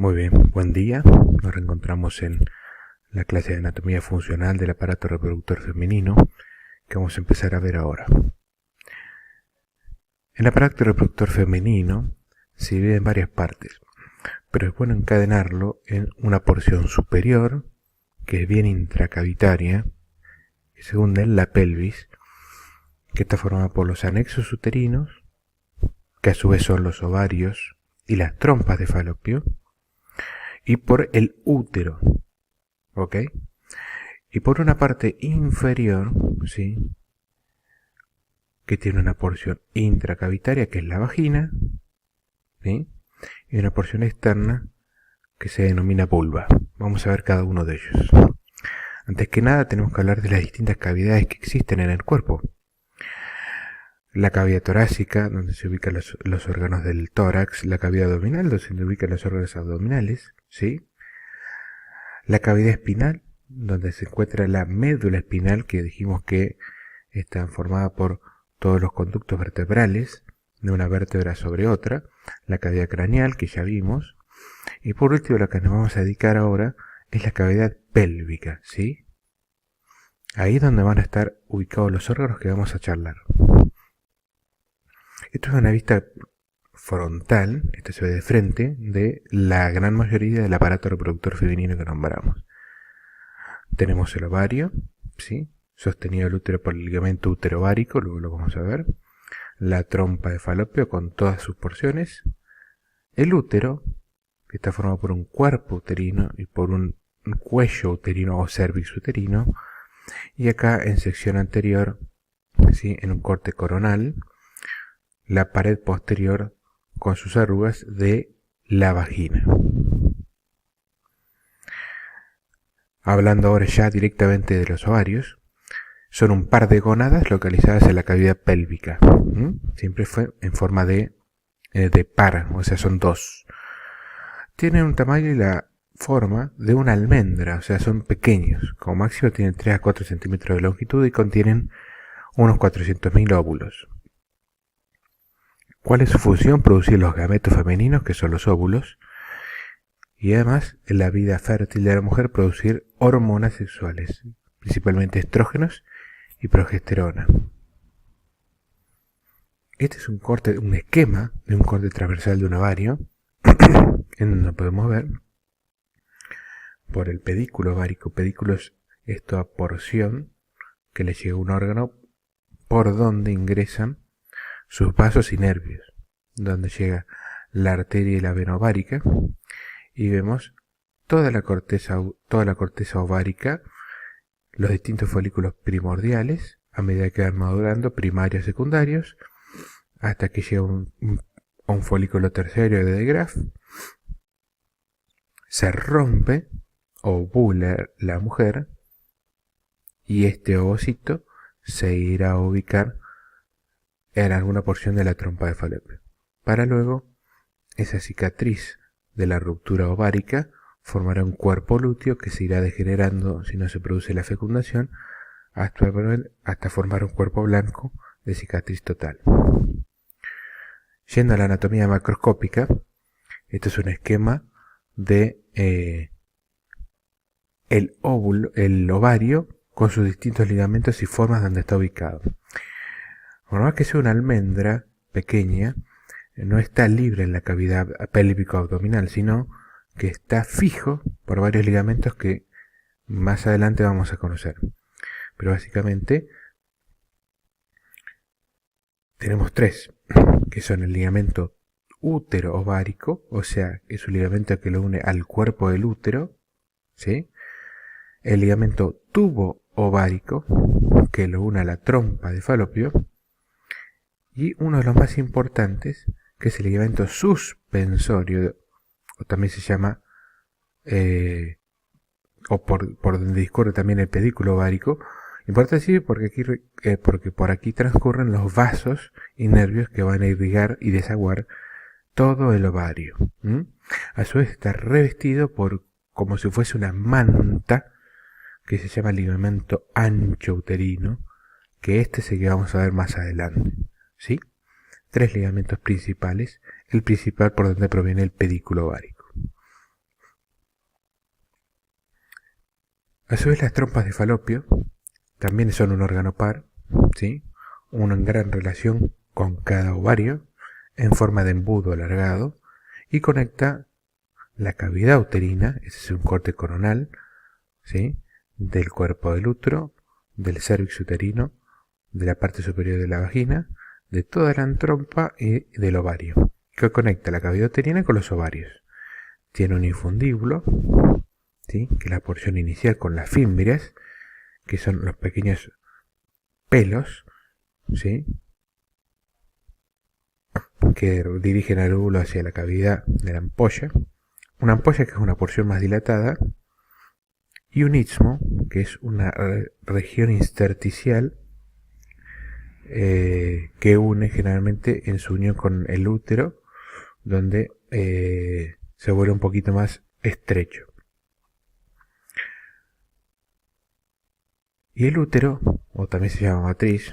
Muy bien, buen día. Nos reencontramos en la clase de anatomía funcional del aparato reproductor femenino que vamos a empezar a ver ahora. El aparato reproductor femenino se divide en varias partes, pero es bueno encadenarlo en una porción superior, que es bien intracavitaria, que se hunde en la pelvis, que está formada por los anexos uterinos, que a su vez son los ovarios y las trompas de falopio, y por el útero, ¿ok? Y por una parte inferior, ¿sí?, que tiene una porción intracavitaria, que es la vagina, ¿sí?, y una porción externa que se denomina vulva. Vamos a ver cada uno de ellos. Antes que nada tenemos que hablar de las distintas cavidades que existen en el cuerpo. La cavidad torácica, donde se ubican los órganos del tórax; la cavidad abdominal, donde se ubican los órganos abdominales, ¿sí? La cavidad espinal, donde se encuentra la médula espinal, que dijimos que está formada por todos los conductos vertebrales de una vértebra sobre otra. La cavidad craneal, que ya vimos. Y por último, lo que nos vamos a dedicar ahora es la cavidad pélvica, ¿sí? Ahí es donde van a estar ubicados los órganos que vamos a charlar. Esto es una vista frontal, esto se ve de frente, de la gran mayoría del aparato reproductor femenino que nombramos. Tenemos el ovario, ¿sí?, sostenido el útero por el ligamento uterovárico, luego lo vamos a ver. La trompa de falopio con todas sus porciones. El útero, que está formado por un cuerpo uterino y por un cuello uterino o cervix uterino. Y acá en sección anterior, ¿sí?, en un corte coronal, la pared posterior con sus arrugas de la vagina. Hablando ahora ya directamente de los ovarios, son un par de gónadas localizadas en la cavidad pélvica. Siempre fue en forma de par, o sea, son dos. Tienen un tamaño y la forma de una almendra, o sea, son pequeños. Como máximo tienen 3 a 4 centímetros de longitud y contienen unos 400.000 óvulos. ¿Cuál es su función? Producir los gametos femeninos, que son los óvulos, y además, en la vida fértil de la mujer, producir hormonas sexuales, principalmente estrógenos y progesterona. Este es un esquema de un corte transversal de un ovario, en donde podemos ver por el pedículo ovárico. Pedículo es esta porción que le llega a un órgano por donde ingresan sus vasos y nervios, donde llega la arteria y la vena ovárica, y vemos toda la corteza ovárica, los distintos folículos primordiales, a medida que van madurando, primarios y secundarios, hasta que llega a un folículo terciario de Graf. Se rompe, ovula la mujer, y este ovocito se irá a ubicar en alguna porción de la trompa de falopio, para luego esa cicatriz de la ruptura ovárica formará un cuerpo lúteo que se irá degenerando si no se produce la fecundación, hasta formar un cuerpo blanco de cicatriz total. Yendo a la anatomía macroscópica, este es un esquema de el ovario con sus distintos ligamentos y formas donde está ubicado. Por más que sea una almendra pequeña, no está libre en la cavidad pélvico-abdominal, sino que está fijo por varios ligamentos que más adelante vamos a conocer. Pero básicamente tenemos tres, que son el ligamento útero-ovárico, o sea, es un ligamento que lo une al cuerpo del útero, ¿sí? El ligamento tubo-ovárico, que lo une a la trompa de falopio, y uno de los más importantes, que es el ligamento suspensorio, o también se llama, o por donde discurre también el pedículo ovárico. Importa decir porque por aquí transcurren los vasos y nervios que van a irrigar y desaguar todo el ovario. A su vez está revestido como si fuese una manta, que se llama ligamento ancho uterino, que este es el que vamos a ver más adelante, ¿sí? 3 ligamentos principales, el principal por donde proviene el pedículo ovárico. A su vez, las trompas de Falopio también son un órgano par, ¿sí? Una en gran relación con cada ovario, en forma de embudo alargado, y conecta la cavidad uterina, ese es un corte coronal, ¿sí? Del cuerpo del útero, del cérvix uterino, de la parte superior de la vagina, de toda la trompa y del ovario, que conecta la cavidad uterina con los ovarios. Tiene un infundíbulo, ¿sí? Que es la porción inicial con las fímbrias, que son los pequeños pelos, ¿sí? Que dirigen al óvulo hacia la cavidad de la ampolla. Una ampolla que es una porción más dilatada, y un istmo, que es una región intersticial que une generalmente en su unión con el útero, donde se vuelve un poquito más estrecho. Y el útero, o también se llama matriz,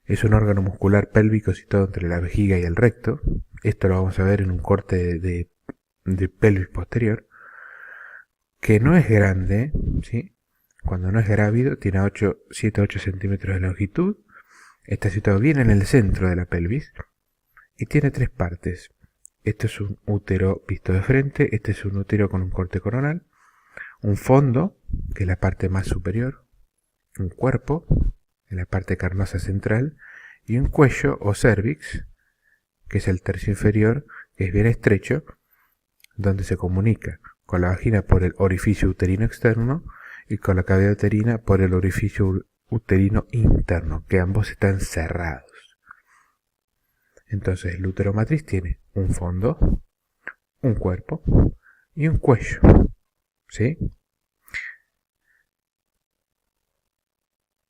es un órgano muscular pélvico situado entre la vejiga y el recto. Esto lo vamos a ver en un corte de pelvis posterior, que no es grande, ¿sí? Cuando no es grávido, tiene 7-8 centímetros de longitud. Está situado bien en el centro de la pelvis y tiene 3 partes. Este es un útero visto de frente, este es un útero con un corte coronal, un fondo, que es la parte más superior, un cuerpo, en la parte carnosa central, y un cuello o cervix, que es el tercio inferior, que es bien estrecho, donde se comunica con la vagina por el orificio uterino externo y con la cavidad uterina por el orificio uterino interno, que ambos están cerrados. Entonces el útero matriz tiene un fondo, un cuerpo y un cuello, ¿sí?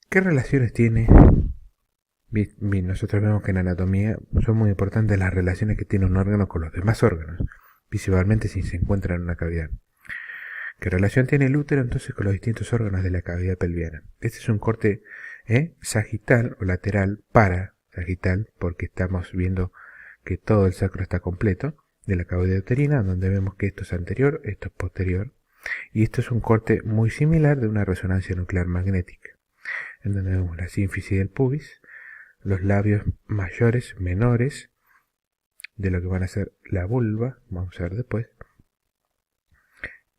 ¿Qué relaciones tiene? Bien, nosotros vemos que en anatomía son muy importantes las relaciones que tiene un órgano con los demás órganos, principalmente si se encuentra en una cavidad. ¿Qué relación tiene el útero entonces con los distintos órganos de la cavidad pelviana? Este es un corte sagital o lateral para sagital, porque estamos viendo que todo el sacro está completo, de la cavidad uterina, donde vemos que esto es anterior, esto es posterior, y esto es un corte muy similar de una resonancia nuclear magnética, en donde vemos la sínfisis del pubis, los labios mayores, menores, de lo que van a ser la vulva, vamos a ver después,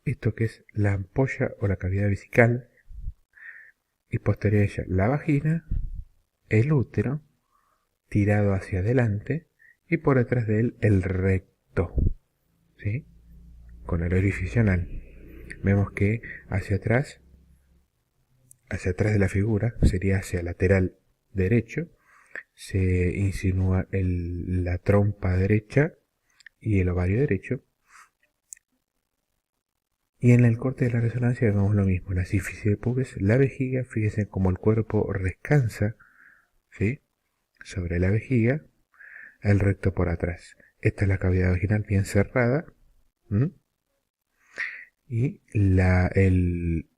esto que es la ampolla o la cavidad vesical, y posterior a ella la vagina, el útero, tirado hacia adelante, y por detrás de él el recto, ¿sí? Con el orificio anal. Vemos que hacia atrás de la figura, sería hacia el lateral derecho, se insinúa la trompa derecha y el ovario derecho. Y en el corte de la resonancia vemos lo mismo, la sínfisis de pubis, la vejiga, fíjense cómo el cuerpo descansa, ¿sí? Sobre la vejiga, el recto por atrás. Esta es la cavidad vaginal bien cerrada. Y el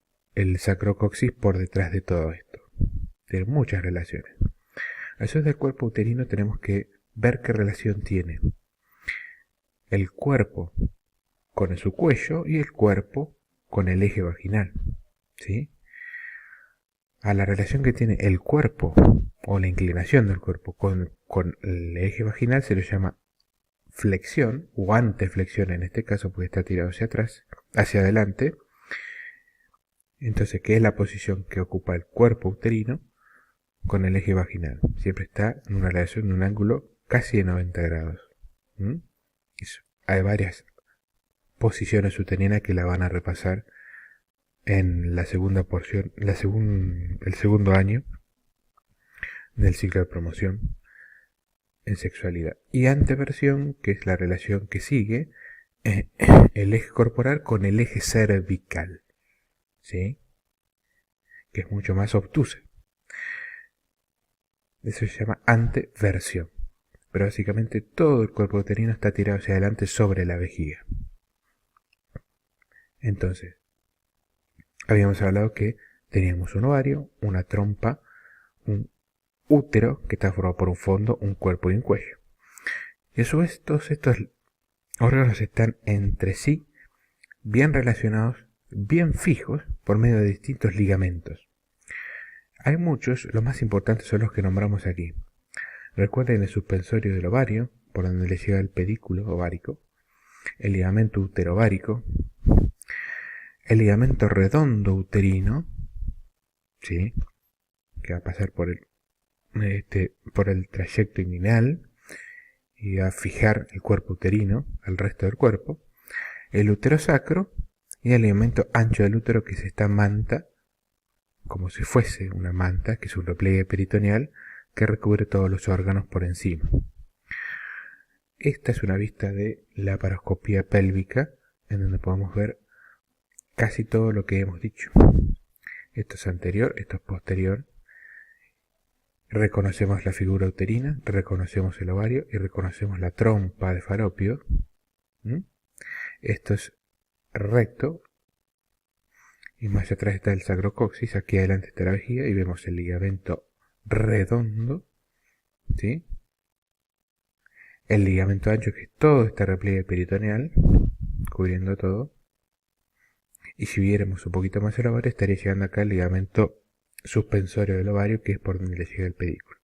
sacrocoxis por detrás de todo esto. Tiene muchas relaciones. A eso del cuerpo uterino tenemos que ver qué relación tiene el cuerpo con su cuello y el cuerpo con el eje vaginal, ¿sí? A la relación que tiene el cuerpo o la inclinación del cuerpo con el eje vaginal se lo llama flexión o anteflexión en este caso, porque está tirado hacia atrás, hacia adelante. Entonces, ¿qué es la posición que ocupa el cuerpo uterino con el eje vaginal? Siempre está en una relación, en un ángulo casi de 90 grados. Hay varias posiciones uterinas que la van a repasar en la segunda porción, el segundo año del ciclo de promoción en sexualidad. Y anteversión, que es la relación que sigue, el eje corporal con el eje cervical, ¿sí? Que es mucho más obtusa. Eso se llama anteversión. Pero básicamente todo el cuerpo uterino está tirado hacia adelante sobre la vejiga. Entonces, habíamos hablado que teníamos un ovario, una trompa, un útero que está formado por un fondo, un cuerpo y un cuello. Y a su vez todos estos órganos están entre sí bien relacionados, bien fijos, por medio de distintos ligamentos. Hay muchos, los más importantes son los que nombramos aquí. Recuerden el suspensorio del ovario, por donde le llega el pedículo ovárico, el ligamento uterovárico, el ligamento redondo uterino, ¿sí?, que va a pasar por el trayecto inguinal y va a fijar el cuerpo uterino al resto del cuerpo, el útero sacro y el ligamento ancho del útero, que es esta manta, como si fuese una manta, que es un repliegue peritoneal que recubre todos los órganos por encima. Esta es una vista de la laparoscopía pélvica, en donde podemos ver casi todo lo que hemos dicho. Esto es anterior, esto es posterior. Reconocemos la figura uterina, reconocemos el ovario y reconocemos la trompa de Falopio. Esto es recto. Y más atrás está el sacrocoxis, aquí adelante está la vejiga y vemos el ligamento redondo, ¿sí?, el ligamento ancho, que es todo este repliegue peritoneal, cubriendo todo. Y si viéramos un poquito más el ovario, estaría llegando acá el ligamento suspensorio del ovario, que es por donde le llega el pedículo.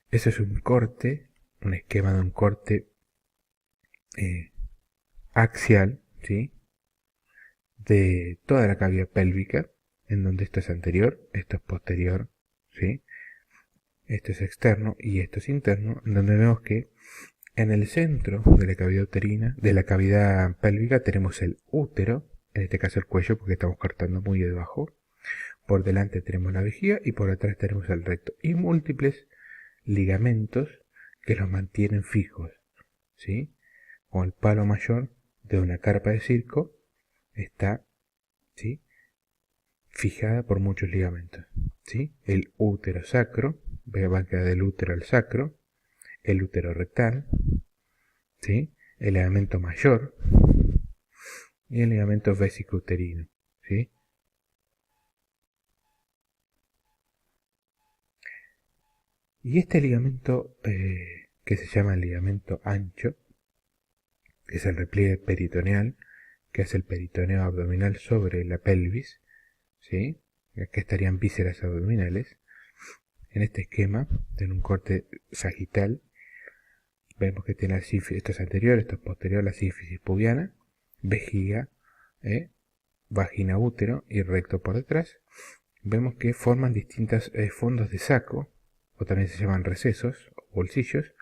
Eso es un corte, un esquema de un corte axial, ¿sí?, de toda la cavidad pélvica, en donde esto es anterior, esto es posterior, ¿sí?, esto es externo y esto es interno, en donde vemos que en el centro de la cavidad uterina, de la cavidad pélvica, tenemos el útero, en este caso el cuello, porque estamos cortando muy debajo. Por delante tenemos la vejiga y por atrás tenemos el recto. Y múltiples ligamentos que los mantienen fijos, ¿sí? Como el palo mayor de una carpa de circo está, ¿sí?, fijada por muchos ligamentos, ¿sí? El útero sacro, va a quedar del útero al sacro, el útero rectal, ¿sí?, el ligamento mayor y el ligamento vesicouterino, ¿sí? Y este ligamento, que se llama el ligamento ancho, es el repliegue peritoneal, que hace el peritoneo abdominal sobre la pelvis, ¿sí? Aquí estarían vísceras abdominales. En este esquema, en un corte sagital, vemos que tiene la sífilis, esto es anterior, esto es posterior, la sífilis pubiana, vejiga, vagina, útero y recto por detrás. Vemos que forman distintos fondos de saco, o también se llaman recesos o bolsillos,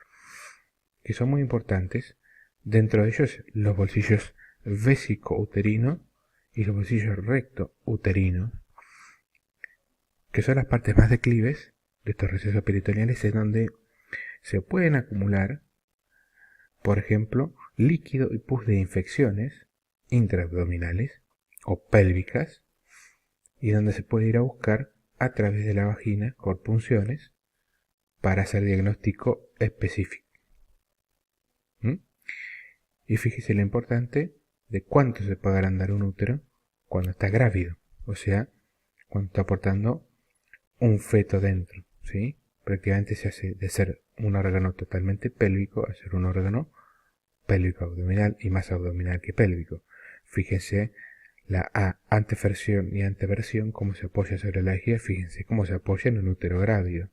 que son muy importantes. Dentro de ellos los bolsillos vesicouterino y los bolsillos recto-uterino, que son las partes más declives de estos recesos peritoneales, en donde se pueden acumular, por ejemplo, líquido y pus de infecciones intraabdominales o pélvicas, y donde se puede ir a buscar a través de la vagina con punciones para hacer diagnóstico específico. Y fíjese lo importante de cuánto se puede agrandar un útero cuando está grávido, o sea, cuando está portando un feto dentro, ¿sí? Prácticamente se hace de ser un órgano totalmente pélvico a ser un órgano pélvico abdominal, y más abdominal que pélvico. Fíjense la anteversión y anteversión, cómo se apoya sobre la vejiga, fíjense cómo se apoya en un útero grávido.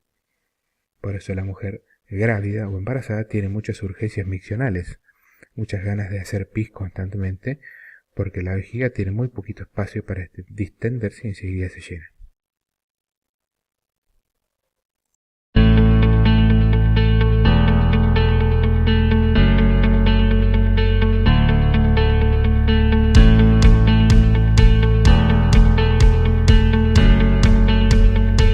Por eso la mujer grávida o embarazada tiene muchas urgencias miccionales, muchas ganas de hacer pis constantemente, porque la vejiga tiene muy poquito espacio para distenderse y enseguida se llena.